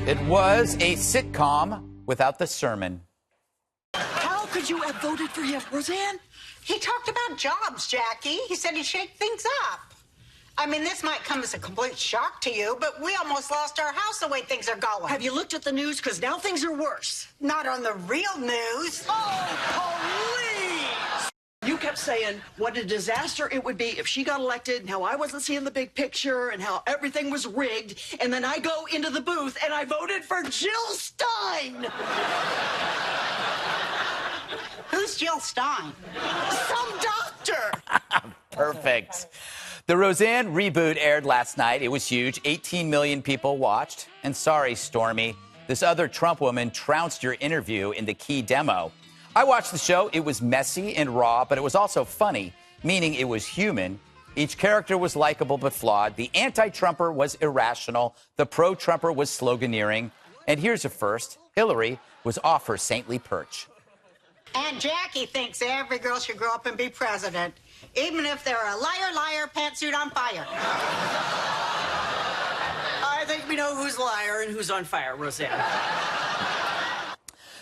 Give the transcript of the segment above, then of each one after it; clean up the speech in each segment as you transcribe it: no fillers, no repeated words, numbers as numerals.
It was a sitcom without the sermon. How could you have voted for him, Roseanne? He talked about jobs, Jackie. He said he'd shake things up. I mean, this might come as a complete shock to you, but we almost lost our house the way things are going. Have you looked at the news? Because now things are worse. Not on the real news. Oh, please! You kept saying what a disaster it would be if she got elected and how I wasn't seeing the big picture and how everything was rigged. And then I go into the booth and I voted for Jill Stein. Who's Jill Stein? Some doctor. Perfect. The Roseanne reboot aired last night. It was huge. 18 million people watched. And sorry, Stormy, this other Trump woman trounced your interview in the key demo. I watched the show. It was messy and raw, but it was also funny, meaning it was human. Each character was likable but flawed. The anti-Trumper was irrational. The pro-Trumper was sloganeering. And here's a first. Hillary was off her saintly perch. And Jackie thinks every girl should grow up and be president, even if they're a liar, liar, pantsuit on fire. I think we know who's liar and who's on fire, Roseanne.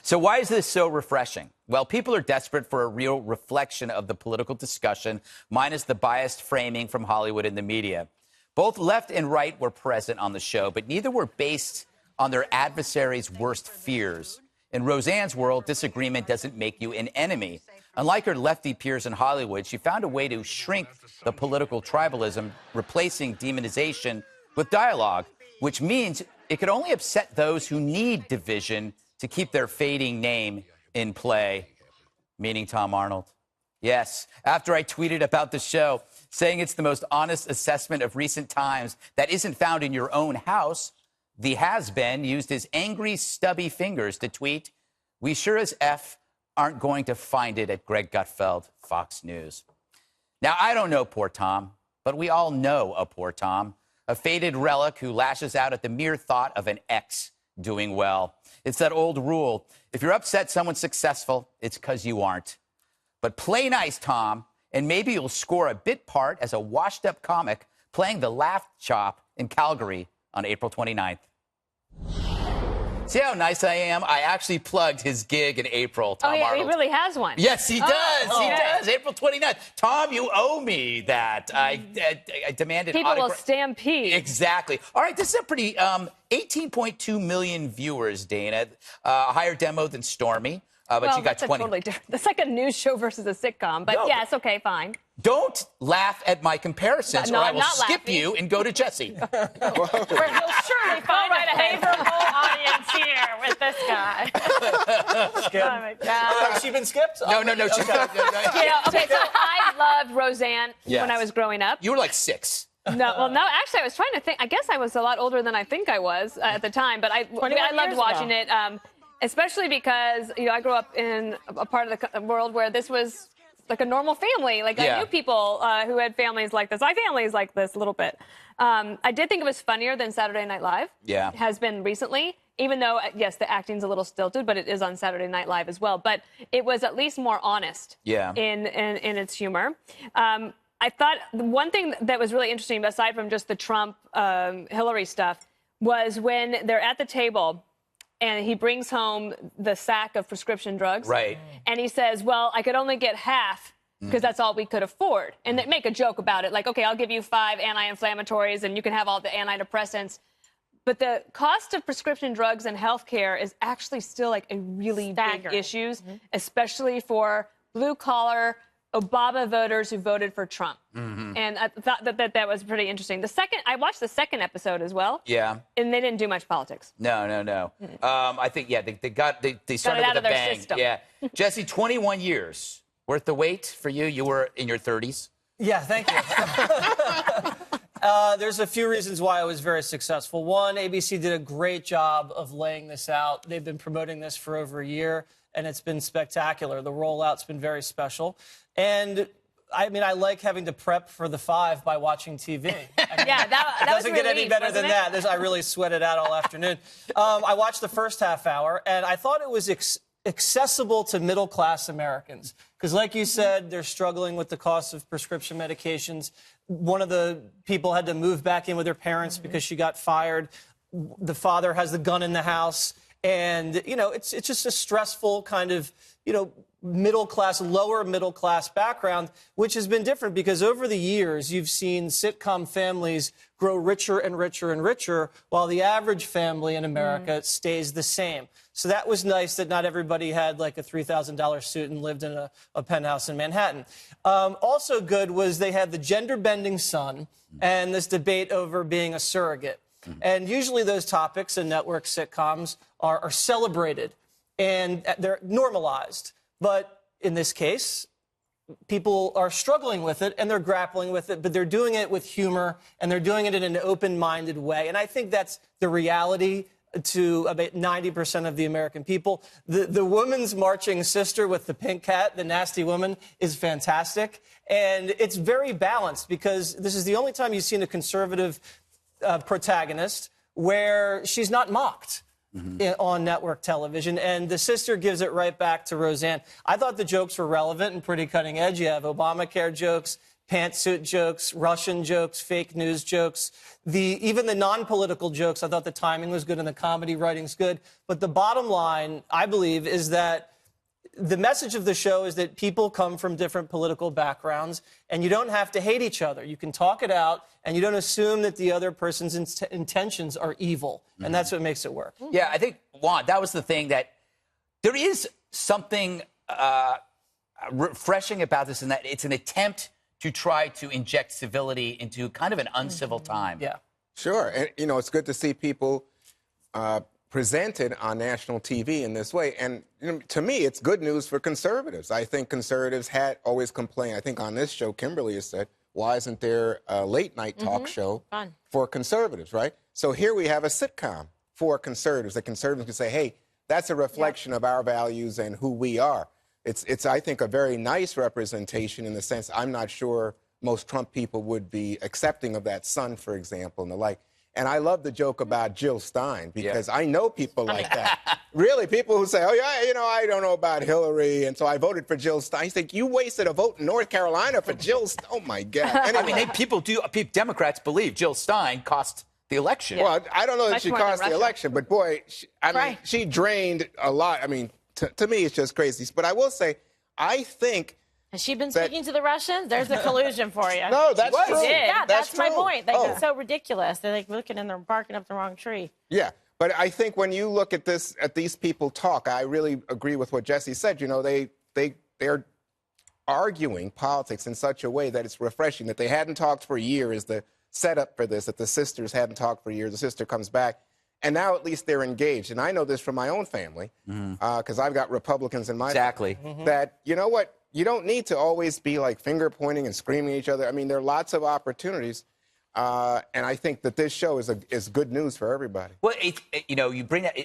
So why is this so refreshing? Well, people are desperate for a real reflection of the political discussion, minus the biased framing from Hollywood and the media. Both left and right were present on the show, but neither were based on their adversaries' worst fears. In Roseanne's world, disagreement doesn't make you an enemy. Unlike her lefty peers in Hollywood, she found a way to shrink the political tribalism, replacing demonization with dialogue, which means it could only upset those who need division to keep their fading name in play, meaning Tom Arnold. Yes, after I tweeted about the show, saying it's the most honest assessment of recent times that isn't found in your own house, the has-been used his angry, stubby fingers to tweet, "We sure as F aren't going to find it at Greg Gutfeld, Fox News." Now, I don't know poor Tom, but we all know a poor Tom, a faded relic who lashes out at the mere thought of an ex doing well. It's that old rule. If you're upset someone's successful, it's because you aren't. But play nice, Tom, and maybe you'll score a bit part as a washed-up comic playing the Laugh Chop in Calgary on April 29th. See how nice I am? I actually plugged his gig in April, Tom Arnold. He really has one. Yes, he does. He does. April 29th. Tom, you owe me that. I demanded People will stampede. Exactly. All right, this is a pretty 18.2 million viewers, Dana. A higher demo than Stormy. But well, you got that's 20. Totally different. That's like a news show versus a sitcom. But No, yes, okay, fine. Don't laugh at my comparisons, No, or I I'm will not skip laughing. you and go to Jesse. Where you'll surely find a favorable audience here with this guy. Skip. Oh, my God. Has she been skipped? No. Okay, so I loved Roseanne Yes. when I was growing up. You were like 6. No, actually, I was trying to think. I guess I was a lot older than I think I was at the time, but I 21 loved years watching ago. it, especially because I grew up in a part of the world where this was like a normal family. Like Yeah. I knew people who had families like this. My family's like this a little bit. I did think it was funnier than Saturday Night Live. Yeah. It has been recently, even though, yes, the acting's a little stilted, but it is on Saturday Night Live as well. But it was at least more honest in its humor. I thought the one thing that was really interesting, aside from just the Trump, Hillary stuff, was when they're at the table and he brings home the sack of prescription drugs. Right. And he says, well, I could only get half because that's all we could afford. And they make a joke about it, like, okay, I'll give you 5 anti-inflammatories and you can have all the antidepressants. But the cost of prescription drugs and health care is actually still like a really big issue, especially for blue-collar Obama voters who voted for Trump. And I thought that was pretty interesting. I watched the second episode as well. Yeah. And they didn't do much politics. No. I think, they started it out with a of their bang. system. Yeah. Jesse, 21 years. Worth the wait for you? You were in your 30s. Yeah, thank you. There's a few reasons why I was very successful. One, ABC did a great job of laying this out. They've been promoting this for over a year, and it's been spectacular. The rollout's been very special. And I mean, I like having to prep for the 5 by watching TV. I mean, that it doesn't was get any relief, better wasn't than it? that. I really sweated out all afternoon. I watched the first half hour, and I thought it was accessible to middle-class Americans. Because like you said, they're struggling with the cost of prescription medications. One of the people had to move back in with her parents because she got fired. the father has the gun in the house. And, you know, it's just a stressful kind of, you know, middle class, lower middle class background, which has been different because over the years, you've seen sitcom families grow richer and richer and richer while the average family in America stays the same. So that was nice that not everybody had like a $3,000 suit and lived in a penthouse in Manhattan. Also good was they had the gender-bending son and this debate over being a surrogate. And usually those topics in network sitcoms are celebrated and they're normalized. But in this case, people are struggling with it and they're grappling with it, but they're doing it with humor and they're doing it in an open-minded way. And I think that's the reality to about 90% of the American people. The woman's marching sister with the pink cat, the nasty woman, is fantastic. And it's very balanced because this is the only time you've seen a conservative protagonist where she's not mocked on network television. And the sister gives it right back to Roseanne. I thought the jokes were relevant and pretty cutting edge. You have Obamacare jokes, pantsuit jokes, Russian jokes, fake news jokes. Even the non-political jokes, I thought the timing was good and the comedy writing's good. But the bottom line, I believe, is that the message of the show is that people come from different political backgrounds and you don't have to hate each other. You can talk it out and you don't assume that the other person's intentions are evil. And that's what makes it work. Yeah, I think, Juan, that was the thing that there is something refreshing about this in that it's an attempt to try to inject civility into kind of an uncivil time. Yeah. Sure. And, you know, it's good to see people presented on national TV in this way. And you know, to me, it's good news for conservatives. I think conservatives had always complained. I think on this show, Kimberly has said, why isn't there a late-night talk show for conservatives, right? So here we have a sitcom for conservatives. The conservatives can say, hey, that's a reflection of our values and who we are. It's, I think, a very nice representation in the sense I'm not sure most Trump people would be accepting of that son, for example, and the like. And I love the joke about Jill Stein because I know people like that. Really, people who say, oh, yeah, you know, I don't know about Hillary, and so I voted for Jill Stein. You think you wasted a vote in North Carolina for Jill Stein? Oh, my God. Anyway. I mean, Democrats believe Jill Stein cost the election. Well, I don't know that Much she more than cost the Russia. election, but boy, she drained a lot. I mean, to me, it's just crazy. But I will say, I think Has she been speaking to the Russians? There's a collusion for you. no, that's She true. did. Yeah, that's my true. point. Like, Oh. it's so ridiculous. They're like looking and they're barking up the wrong tree. Yeah, but I think when you look at this, at these people talk, I really agree with what Jesse said. You know, they're arguing politics in such a way that it's refreshing. That they hadn't talked for a year is the setup for this. That the sisters hadn't talked for a year. The sister comes back, and now at least they're engaged. And I know this from my own family because I've got Republicans in my Exactly. family, that you know what. You don't need to always be like finger pointing and screaming at each other. I mean, there are lots of opportunities. And I think that this show is good news for everybody. Well, you know, you bring that.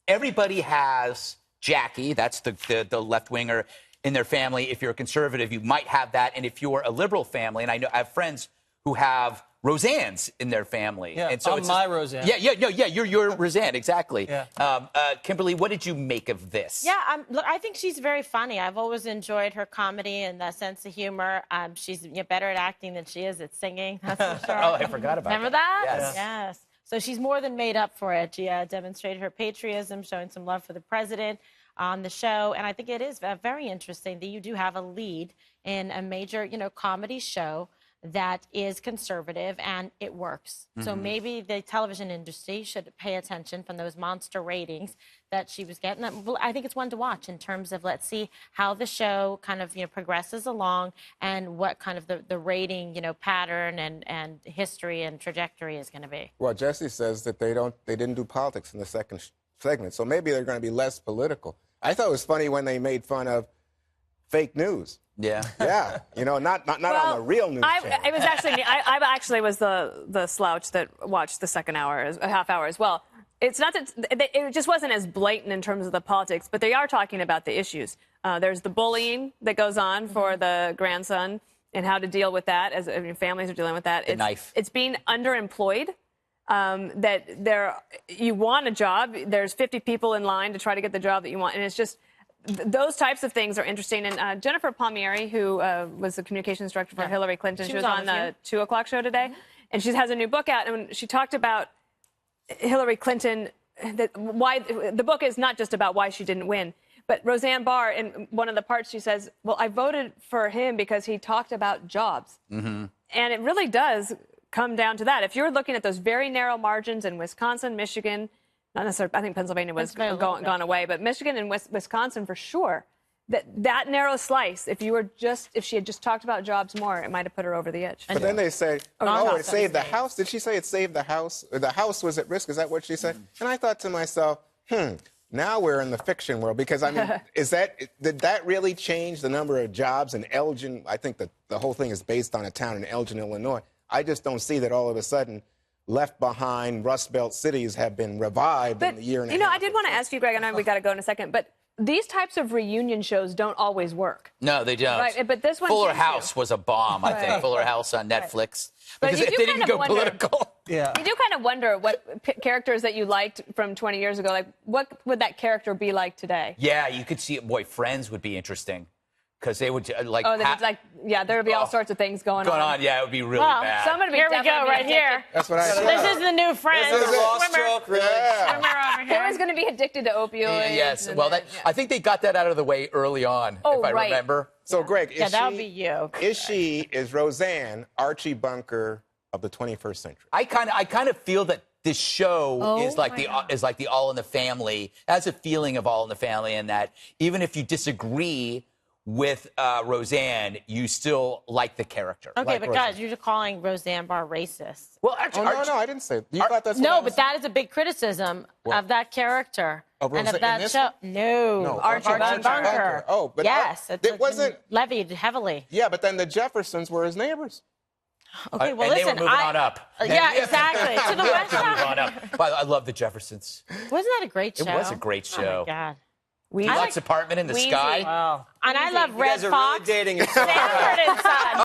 Everybody has Jackie. That's the left winger in their family. If you're a conservative, you might have that. And if you're a liberal family, and I have friends who have Roseanne's in their family. Yeah, and so I'm it's my Roseanne. Yeah. You're Roseanne, exactly. Yeah. Kimberly, what did you make of this? Yeah, look, I think she's very funny. I've always enjoyed her comedy and that sense of humor. She's better at acting than she is at singing. That's for sure. Oh, I forgot about Remember that? Yes. Yes. So she's more than made up for it. She demonstrated her patriotism, showing some love for the president on the show. And I think it is very interesting that you do have a lead in a major, comedy show that is conservative and it works. So maybe the television industry should pay attention from those monster ratings that she was getting. I think it's one to watch in terms of let's see how the show kind of progresses along and what kind of the rating pattern and history and trajectory is going to be. Well, Jesse says that they didn't do politics in the second segment, so maybe they're going to be less political. I thought it was funny when they made fun of fake news. Yeah. Yeah, not on the real news channel. I actually was the slouch that watched the second hour, a half hour as well. It's not that it just wasn't as blatant in terms of the politics, but they are talking about the issues. There's the bullying that goes on for the grandson and how to deal with that as families are dealing with that. It's being underemployed. You want a job. There's 50 people in line to try to get the job that you want, and it's just. Those types of things are interesting. And Jennifer Palmieri, who was the communications director for Hillary Clinton, she was on the 2 o'clock show today. And she has a new book out. And she talked about Hillary Clinton, why the book is not just about why she didn't win, but Roseanne Barr, in one of the parts, she says, well, I voted for him because he talked about jobs. Mm-hmm. And it really does come down to that. If you're looking at those very narrow margins in Wisconsin, Michigan, not necessarily, I think Pennsylvania was gone away, but Michigan and Wisconsin for sure. That narrow slice, if she had just talked about jobs more, it might have put her over the edge. But then they say, oh, it saved the House. Did she say it saved the House? The House was at risk. Is that what she said? And I thought to myself, now we're in the fiction world. Because, I mean, did that really change the number of jobs in Elgin? I think that the whole thing is based on a town in Elgin, Illinois. I just don't see that all of a sudden left behind Rust Belt cities have been revived in the year and a half. You know, I did want to ask you, Greg, I know we got to go in a second, but these types of reunion shows don't always work. No, they don't. Right, but this one Fuller House was a bomb, I think. Fuller House on Netflix. But Because they didn't go political. Yeah. You do kind of wonder what characters that you liked from 20 years ago, like what would that character be like today? Yeah, you could see it. Boy, Friends would be interesting. Because they would like. Oh, there would be all sorts of things going on. Yeah, it would be really bad. Somebody Here we go, right here. That's what I said. This is the new Friends. This is it. Lost joke, really. Swimmer over here. Who was going to be addicted to opioids? Yes. and Well, then- I think they got that out of the way early on, Oh, if I right. remember. So, Greg, that would be you. Is Roseanne Archie Bunker of the 21st century? I kind of feel that this show is like the All in the Family. It has a feeling of All in the Family, in that even if you disagree with Roseanne, you still like the character. Okay, Like but Roseanne. guys, you're just calling Roseanne Barr racist. Well, actually, Oh, no, I didn't say. You thought that's what I No, was but that is a big criticism of that character Of and Roseanne- of that in this show. one? No, Archie Bunker. Oh, but yes, it it's wasn't. levied heavily. Yeah, but then the Jeffersons were his neighbors. Okay, well, and listen, they were moving on up. Yeah, exactly. To the west Moving side. on up. But I love the Jeffersons. Wasn't that a great show? It was a great show. Oh my God. Deluxe apartment in the Weezy. sky. Wow. And I love You Red guys are Fox. really dating yourself. Sanford and Son.